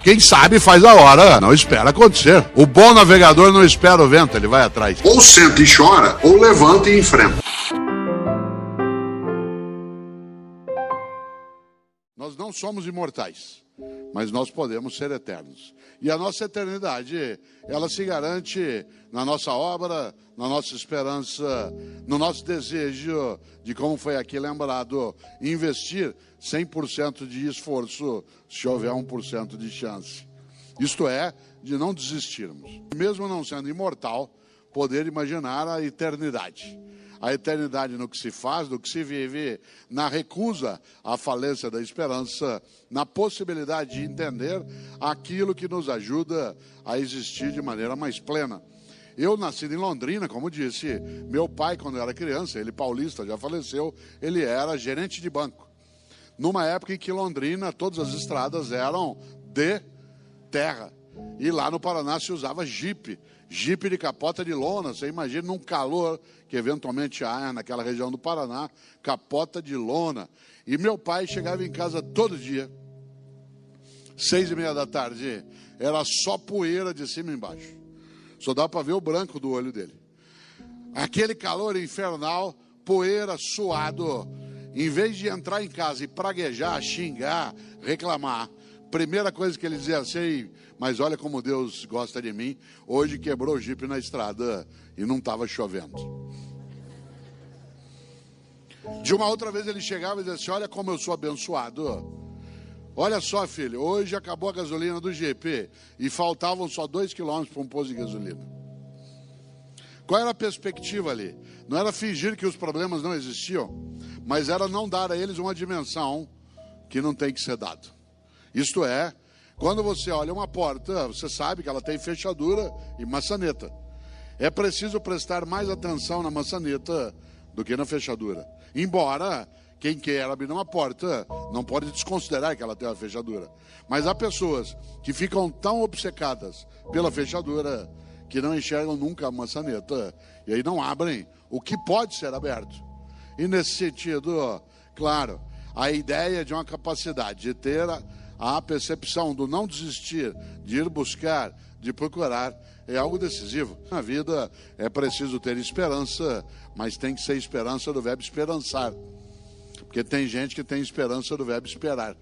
Quem sabe faz a hora, não espera acontecer. O bom navegador não espera o vento, ele vai atrás. Ou senta e chora, ou levanta e enfrenta. Nós não somos imortais, mas nós podemos ser eternos. E a nossa eternidade, ela se garante na nossa obra, na nossa esperança, no nosso desejo de, como foi aqui lembrado, investir 100% de esforço se houver 1% de chance. Isto é, de não desistirmos. Mesmo não sendo imortal, poder imaginar a eternidade. A eternidade no que se faz, no que se vive, na recusa à falência da esperança, na possibilidade de entender aquilo que nos ajuda a existir de maneira mais plena. Eu, nascido em Londrina, como disse, meu pai, quando eu era criança, ele paulista, já faleceu, ele era gerente de banco. Numa época em que Londrina, todas as estradas eram de terra. E lá no Paraná se usava jipe de capota de lona. Você imagina num calor que eventualmente há naquela região do Paraná, capota de lona. E meu pai chegava em casa todo dia, 6h30 da tarde, era só poeira de cima e embaixo. Só dava para ver o branco do olho dele. Aquele calor infernal, poeira, suado. Em vez de entrar em casa e praguejar, xingar, reclamar, primeira coisa que ele dizia assim: mas olha como Deus gosta de mim, hoje quebrou o jipe na estrada e não estava chovendo. De uma outra vez ele chegava e dizia assim: olha como eu sou abençoado. Olha só, filho, hoje acabou a gasolina do jipe e faltavam só 2 quilômetros para um posto de gasolina. Qual era a perspectiva ali? Não era fingir que os problemas não existiam, mas era não dar a eles uma dimensão que não tem que ser dado. Isto é, quando você olha uma porta, você sabe que ela tem fechadura e maçaneta. É preciso prestar mais atenção na maçaneta do que na fechadura. Embora quem quer abrir uma porta não pode desconsiderar que ela tem uma fechadura. Mas há pessoas que ficam tão obcecadas pela fechadura que não enxergam nunca a maçaneta e aí não abrem o que pode ser aberto. E nesse sentido, claro, a ideia de uma capacidade de ter a percepção do não desistir, de ir buscar, de procurar, é algo decisivo. Na vida é preciso ter esperança, mas tem que ser esperança do verbo esperançar. Porque tem gente que tem esperança do verbo esperar.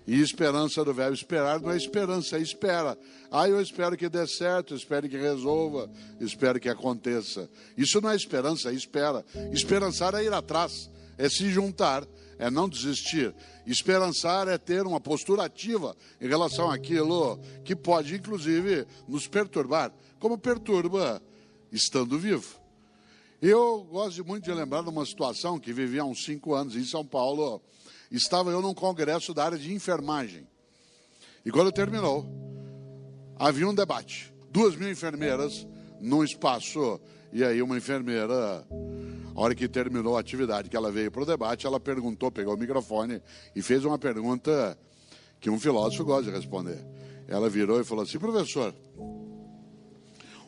E esperança do verbo esperar não é esperança, é espera. Eu espero que dê certo, espero que resolva, espero que aconteça. Isso não é esperança, é espera. Esperançar é ir atrás, é se juntar, é não desistir. Esperançar é ter uma postura ativa em relação àquilo que pode, inclusive, nos perturbar, como perturba estando vivo. Eu gosto muito de lembrar de uma situação que vivi há uns 5 anos em São Paulo. Estava eu num congresso da área de enfermagem. E quando terminou, havia um debate. 2.000 enfermeiras num espaço. E aí uma enfermeira, a hora que terminou a atividade, que ela veio para o debate, ela perguntou, pegou o microfone e fez uma pergunta que um filósofo gosta de responder. Ela virou e falou assim: professor,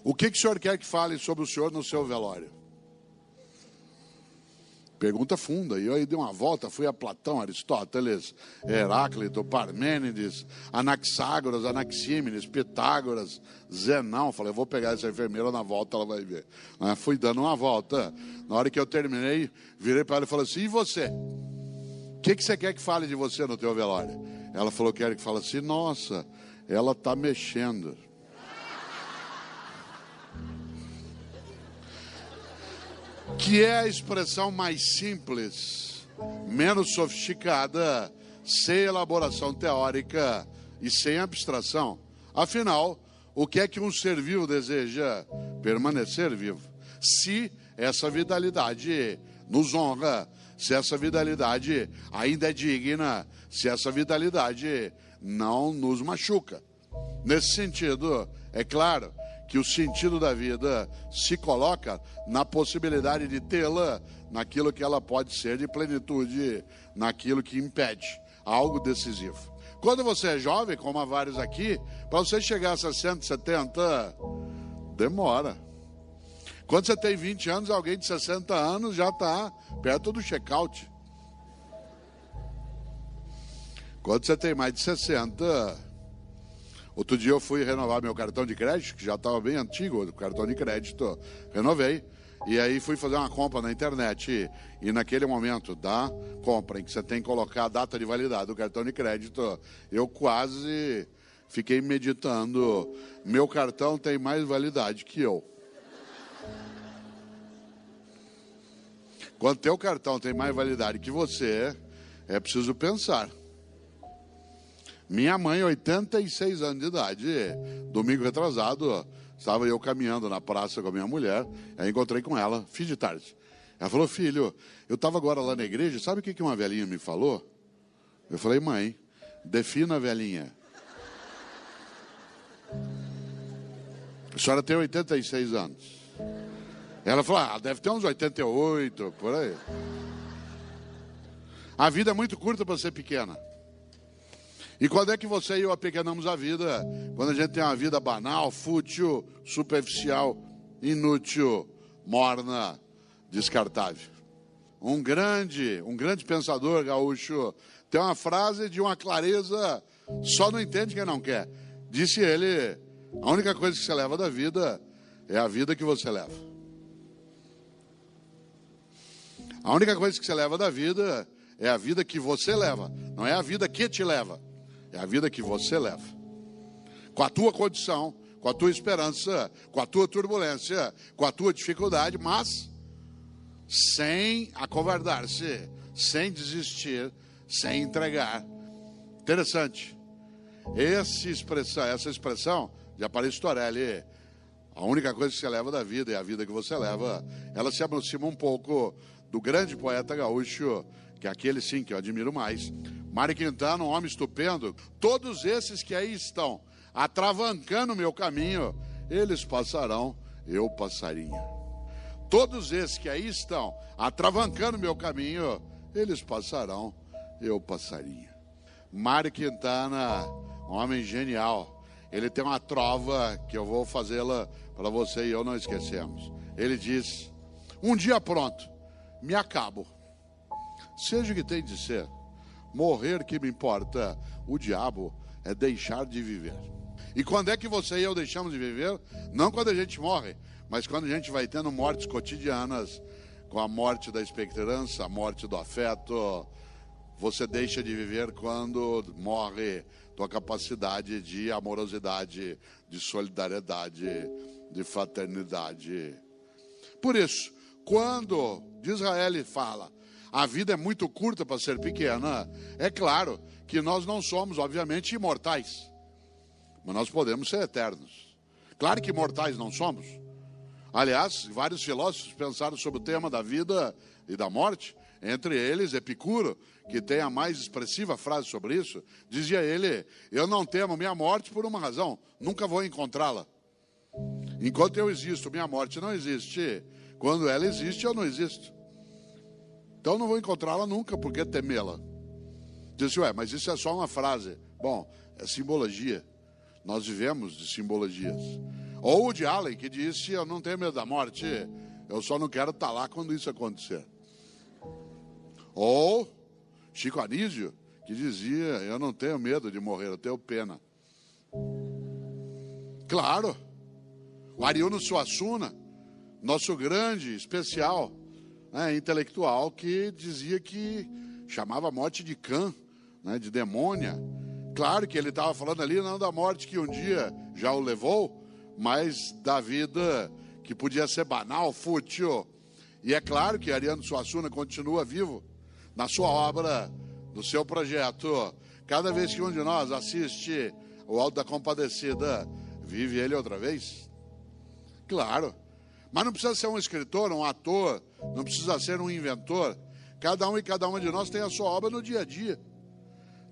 o que o senhor quer que fale sobre o senhor no seu velório? Pergunta funda. E eu aí dei uma volta, fui a Platão, Aristóteles, Heráclito, Parmênides, Anaxágoras, Anaxímenes, Pitágoras, Zenão. Falei, eu vou pegar essa enfermeira na volta, ela vai ver. Fui dando uma volta. Na hora que eu terminei, virei para ela e falei assim: e você? O que você quer que fale de você no teu velório? Ela falou, quero que fale assim: nossa, ela está mexendo. Que é a expressão mais simples, menos sofisticada, sem elaboração teórica e sem abstração. Afinal, o que é que um ser vivo deseja? Permanecer vivo. Se essa vitalidade nos honra, se essa vitalidade ainda é digna, se essa vitalidade não nos machuca. Nesse sentido, é claro que o sentido da vida se coloca na possibilidade de tê-la naquilo que ela pode ser de plenitude, naquilo que impede, algo decisivo. Quando você é jovem, como há vários aqui, para você chegar a 60, 70, demora. Quando você tem 20 anos, alguém de 60 anos já está perto do check-out. Quando você tem mais de 60... Outro dia eu fui renovar meu cartão de crédito, que já estava bem antigo, o cartão de crédito, renovei. E aí fui fazer uma compra na internet. E naquele momento da compra, em que você tem que colocar a data de validade do cartão de crédito, eu quase fiquei meditando. Meu cartão tem mais validade que eu. Quando teu cartão tem mais validade que você, é preciso pensar. Minha mãe, 86 anos de idade, domingo retrasado, estava eu caminhando na praça com a minha mulher, aí encontrei com ela, fim de tarde. Ela falou, filho, eu estava agora lá na igreja, sabe o que uma velhinha me falou? Eu falei, mãe, defina a velhinha. A senhora tem 86 anos. Ela falou, deve ter uns 88, por aí. A vida é muito curta para ser pequena. E quando é que você e eu apequenamos a vida? Quando a gente tem uma vida banal, fútil, superficial, inútil, morna, descartável. Um grande pensador gaúcho tem uma frase de uma clareza, só não entende quem não quer. Disse ele, a única coisa que você leva da vida é a vida que você leva. A única coisa que você leva da vida é a vida que você leva, não é a vida que te leva. É a vida que você leva. Com a tua condição, com a tua esperança, com a tua turbulência, com a tua dificuldade, mas sem acovardar-se, sem desistir, sem entregar. Interessante. Essa expressão de Aparicio Torelli, a única coisa que você leva da vida é a vida que você leva, ela se aproxima um pouco do grande poeta gaúcho, que é aquele sim que eu admiro mais, Mário Quintana, um homem estupendo. Todos esses que aí estão atravancando o meu caminho, eles passarão, eu passarinho. Todos esses que aí estão atravancando o meu caminho, eles passarão, eu passarinho. Mário Quintana, um homem genial. Ele tem uma trova que eu vou fazê-la para você e eu não esquecemos. Ele diz, um dia pronto, me acabo. Seja o que tem de ser. Morrer que me importa, o diabo é deixar de viver. E quando é que você e eu deixamos de viver? Não quando a gente morre, mas quando a gente vai tendo mortes cotidianas, com a morte da esperança, a morte do afeto. Você deixa de viver quando morre tua capacidade de amorosidade, de solidariedade, de fraternidade. Por isso, quando Disraeli fala, a vida é muito curta para ser pequena, é claro que nós não somos, obviamente, imortais. Mas nós podemos ser eternos. Claro que mortais não somos. Aliás, vários filósofos pensaram sobre o tema da vida e da morte. Entre eles, Epicuro, que tem a mais expressiva frase sobre isso, dizia ele, eu não temo minha morte por uma razão, nunca vou encontrá-la. Enquanto eu existo, minha morte não existe. Quando ela existe, eu não existo. Então não vou encontrá-la nunca, por que temê-la? Disse, mas isso é só uma frase. Bom, é simbologia. Nós vivemos de simbologias. Ou o de Allen, que disse, eu não tenho medo da morte, eu só não quero estar lá quando isso acontecer. Ou Chico Anísio, que dizia, eu não tenho medo de morrer, eu tenho pena. Claro. O Ariano Suassuna, nosso grande, especial, intelectual, que dizia que chamava a morte de cã, de demônia. Claro que ele estava falando ali não da morte que um dia já o levou, mas da vida que podia ser banal, fútil. E é claro que Ariano Suassuna continua vivo na sua obra, no seu projeto. Cada vez que um de nós assiste o Alto da Compadecida, vive ele outra vez? Claro. Mas não precisa ser um escritor, um ator, não precisa ser um inventor. Cada um e cada uma de nós tem a sua obra no dia a dia.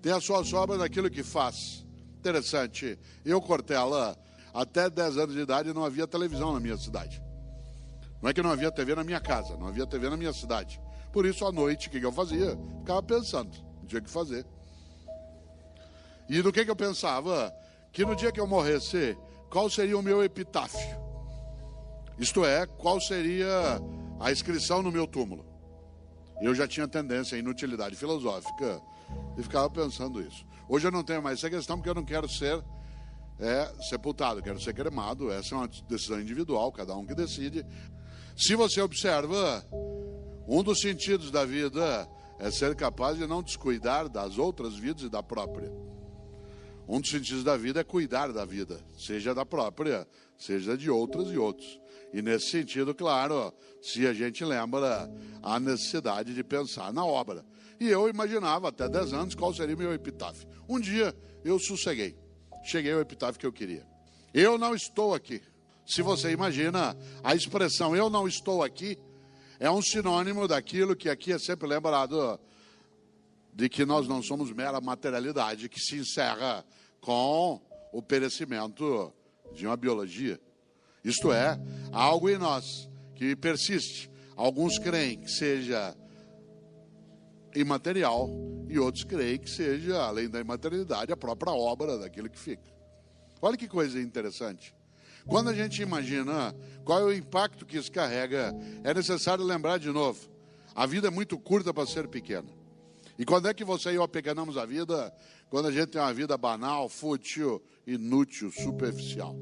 Tem a sua obra naquilo que faz. Interessante. Eu, Cortella, até 10 anos de idade não havia televisão na minha cidade. Não é que não havia TV na minha casa, não havia TV na minha cidade. Por isso, à noite, o que eu fazia? Ficava pensando, não tinha o que fazer. E do que eu pensava? Que no dia que eu morresse, qual seria o meu epitáfio? Isto é, qual seria a inscrição no meu túmulo? Eu já tinha tendência à inutilidade filosófica. e ficava pensando isso. Hoje eu não tenho mais essa questão porque eu não quero ser sepultado, eu quero ser cremado. Essa é uma decisão individual, cada um que decide. Se você observa, um dos sentidos da vida é ser capaz de não descuidar das outras vidas e da própria. Um dos sentidos da vida é cuidar da vida, seja da própria, seja de outras e outros. E nesse sentido, claro, se a gente lembra a necessidade de pensar na obra. E eu imaginava até 10 anos qual seria o meu epitáfio. Um dia eu sosseguei, cheguei ao epitáfio que eu queria. Eu não estou aqui. Se você imagina, a expressão eu não estou aqui é um sinônimo daquilo que aqui é sempre lembrado, de que nós não somos mera materialidade, que se encerra com o perecimento de uma biologia. Isto é, algo em nós que persiste. Alguns creem que seja imaterial e outros creem que seja, além da imaterialidade, a própria obra daquilo que fica. Olha que coisa interessante. Quando a gente imagina qual é o impacto que isso carrega, é necessário lembrar de novo, a vida é muito curta para ser pequena. E quando é que você e eu apequenamos a vida? Quando a gente tem uma vida banal, fútil, inútil, superficial.